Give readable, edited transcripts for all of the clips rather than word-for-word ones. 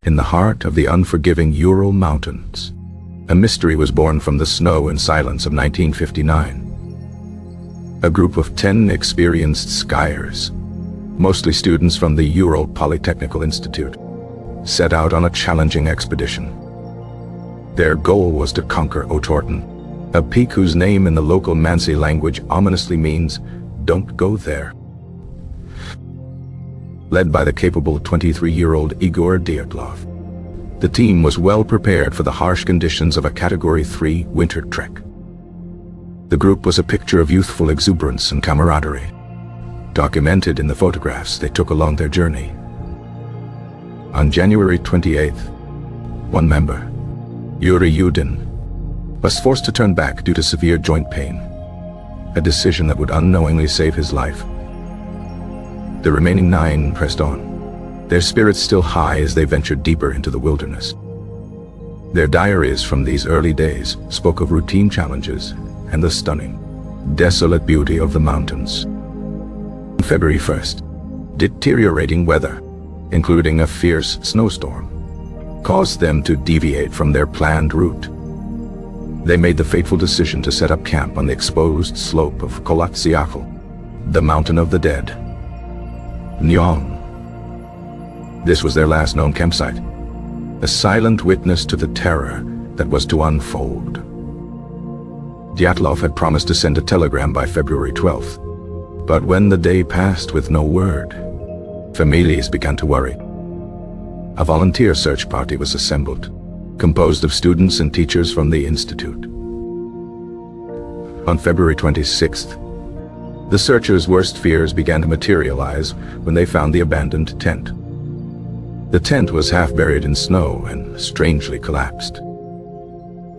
In the heart of the unforgiving Ural Mountains, a mystery was born from the snow and silence of 1959. A group of 10 experienced skiers, mostly students from the Ural Polytechnical Institute, set out on a challenging expedition. Their goal was to conquer Otorten, a peak whose name in the local Mansi language ominously means, "Don't go there." Led by the capable 23-year-old Igor Dyatlov, the team was well prepared for the harsh conditions of a Category 3 winter trek. The group was a picture of youthful exuberance and camaraderie, documented in the photographs they took along their journey. On January 28th, one member, Yuri Yudin, was forced to turn back due to severe joint pain, a decision that would unknowingly save his life. The remaining 9 pressed on, their spirits still high as they ventured deeper into the wilderness. Their diaries from these early days spoke of routine challenges and the stunning, desolate beauty of the mountains. On February 1st, deteriorating weather, including a fierce snowstorm, caused them to deviate from their planned route. They made the fateful decision to set up camp on the exposed slope of Kolatsiakhl, the Mountain of the Dead. Nyong. This was their last known campsite, a silent witness to the terror that was to unfold. Dyatlov had promised to send a telegram by February 12th, but when the day passed with no word, families began to worry. A volunteer search party was assembled, composed of students and teachers from the institute. On February 26th, the searchers' worst fears began to materialize when they found the abandoned tent. The tent was half buried in snow and strangely collapsed.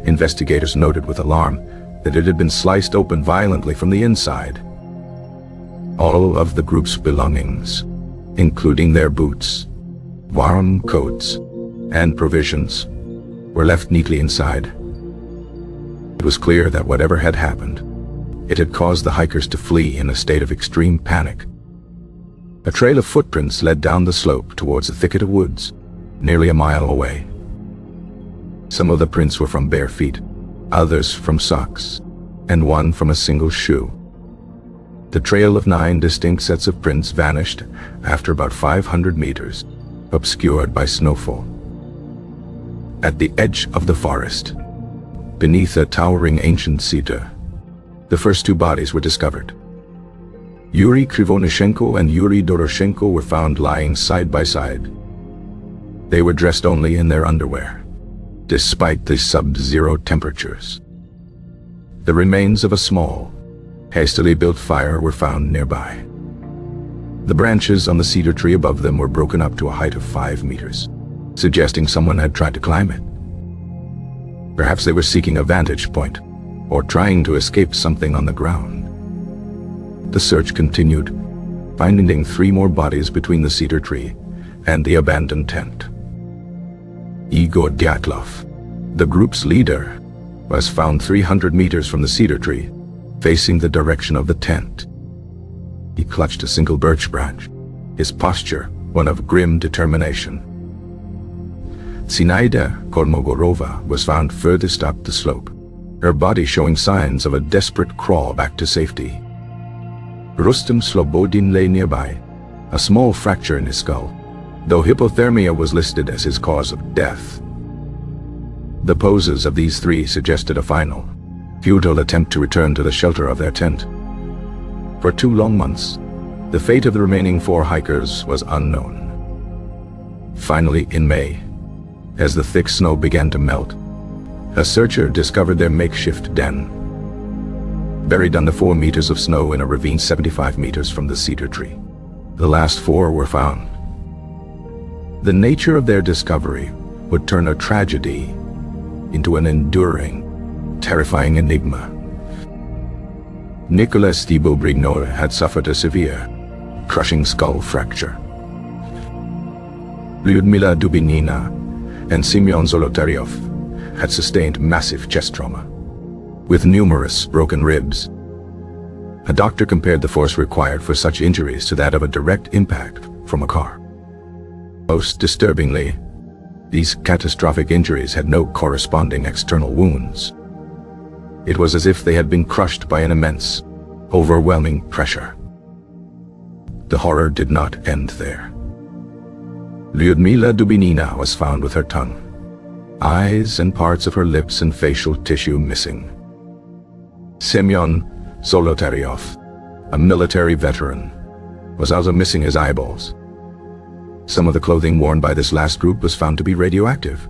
Investigators noted with alarm that it had been sliced open violently from the inside. All of the group's belongings, including their boots, warm coats, and provisions, were left neatly inside. It was clear that whatever had happened, it had caused the hikers to flee in a state of extreme panic. A trail of footprints led down the slope towards a thicket of woods, nearly a mile away. Some of the prints were from bare feet, others from socks, and one from a single shoe. The trail of 9 distinct sets of prints vanished after about 500 meters, obscured by snowfall. At the edge of the forest, beneath a towering ancient cedar, the first 2 bodies were discovered. Yuri Krivonishenko and Yuri Doroshenko were found lying side by side. They were dressed only in their underwear, despite the sub-zero temperatures. The remains of a small, hastily built fire were found nearby. The branches on the cedar tree above them were broken up to a height of 5 meters, suggesting someone had tried to climb it. Perhaps they were seeking a vantage point, or trying to escape something on the ground. The search continued, finding 3 more bodies between the cedar tree and the abandoned tent. Igor Dyatlov, the group's leader, was found 300 meters from the cedar tree, facing the direction of the tent. He clutched a single birch branch, his posture one of grim determination. Zinaida Kolmogorova was found furthest up the slope, her body showing signs of a desperate crawl back to safety. Rustem Slobodin lay nearby, a small fracture in his skull, though hypothermia was listed as his cause of death. The poses of these 3 suggested a final, futile attempt to return to the shelter of their tent. For 2 long months, the fate of the remaining 4 hikers was unknown. Finally, in May, as the thick snow began to melt, a searcher discovered their makeshift den, buried under 4 meters of snow in a ravine 75 meters from the cedar tree. The last 4 were found. The nature of their discovery would turn a tragedy into an enduring, terrifying enigma. Nicolas Thibault-Brignol had suffered a severe, crushing skull fracture. Lyudmila Dubinina and Semyon Zolotaryov had sustained massive chest trauma, with numerous broken ribs. A doctor compared the force required for such injuries to that of a direct impact from a car. Most disturbingly, these catastrophic injuries had no corresponding external wounds. It was as if they had been crushed by an immense, overwhelming pressure. The horror did not end there. Lyudmila Dubinina was found with her tongue, eyes and parts of her lips and facial tissue missing. Semyon Zolotaryov, a military veteran, was also missing his eyeballs. Some of the clothing worn by this last group was found to be radioactive.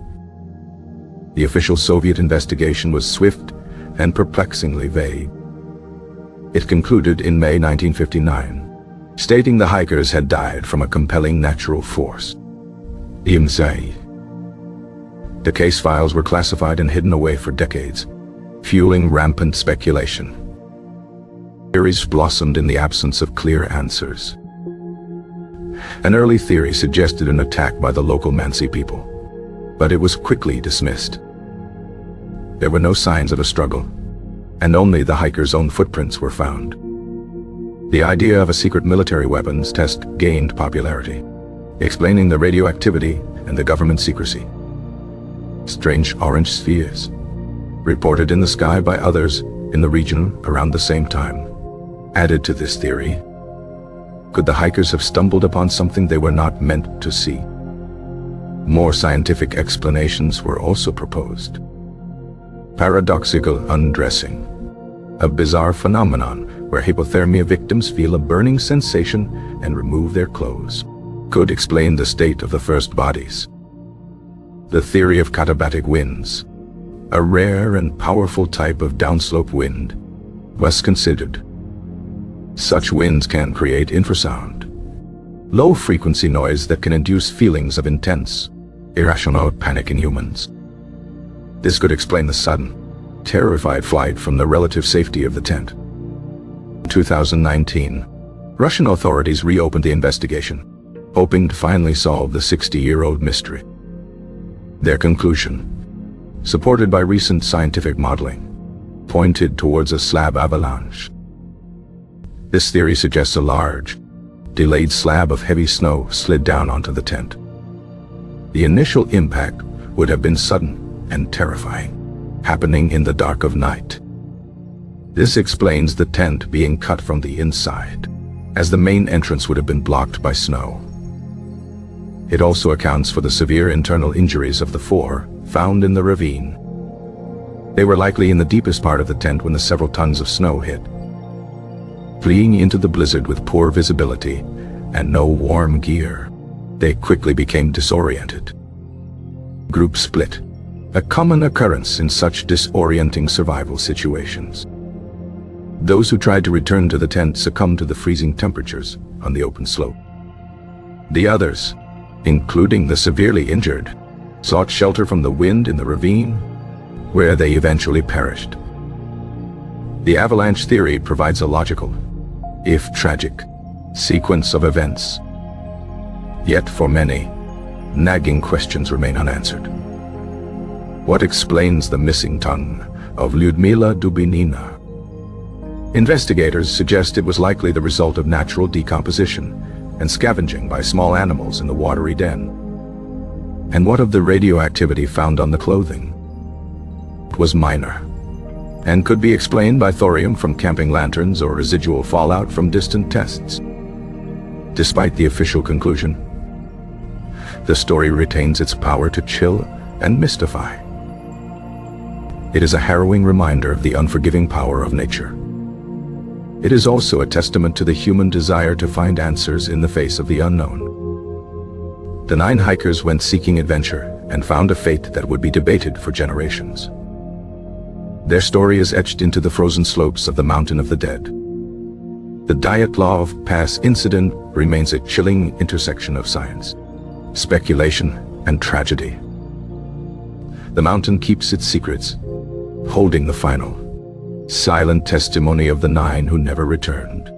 The official Soviet investigation was swift and perplexingly vague. It concluded in May 1959, stating the hikers had died from a compelling natural force. The case files were classified and hidden away for decades, fueling rampant speculation. Theories blossomed in the absence of clear answers. An early theory suggested an attack by the local Mansi people, but it was quickly dismissed. There were no signs of a struggle, and only the hikers' own footprints were found. The idea of a secret military weapons test gained popularity, explaining the radioactivity and the government secrecy. Strange orange spheres, reported in the sky by others in the region around the same time, added to this theory. Could the hikers have stumbled upon something they were not meant to see? More scientific explanations were also proposed. Paradoxical undressing, a bizarre phenomenon where hypothermia victims feel a burning sensation and remove their clothes, could explain the state of the first bodies. The theory of katabatic winds, a rare and powerful type of downslope wind, was considered. Such winds can create infrasound, low-frequency noise that can induce feelings of intense, irrational panic in humans. This could explain the sudden, terrified flight from the relative safety of the tent. In 2019, Russian authorities reopened the investigation, hoping to finally solve the 60-year-old mystery. Their conclusion, supported by recent scientific modeling, pointed towards a slab avalanche. This theory suggests a large, delayed slab of heavy snow slid down onto the tent. The initial impact would have been sudden and terrifying, happening in the dark of night. This explains the tent being cut from the inside, as the main entrance would have been blocked by snow. It also accounts for the severe internal injuries of the four found in the ravine. They were likely in the deepest part of the tent when the several tons of snow hit. Fleeing into the blizzard with poor visibility and no warm gear, they quickly became disoriented. Group split, a common occurrence in such disorienting survival situations. Those who tried to return to the tent succumbed to the freezing temperatures on the open slope. The others, including the severely injured, sought shelter from the wind in the ravine, where they eventually perished. The avalanche theory provides a logical, if tragic, sequence of events. Yet for many, nagging questions remain unanswered. What explains the missing tongue of Lyudmila Dubinina? Investigators suggest it was likely the result of natural decomposition and scavenging by small animals in the watery den. And what of the radioactivity found on the clothing? It was minor, and could be explained by thorium from camping lanterns or residual fallout from distant tests. Despite the official conclusion, the story retains its power to chill and mystify. It is a harrowing reminder of the unforgiving power of nature. It is also a testament to the human desire to find answers in the face of the unknown. The 9 hikers went seeking adventure and found a fate that would be debated for generations. Their story is etched into the frozen slopes of the Mountain of the Dead. The Dyatlov Pass incident remains a chilling intersection of science, speculation, and tragedy. The mountain keeps its secrets, holding the final, silent testimony of the 9 who never returned.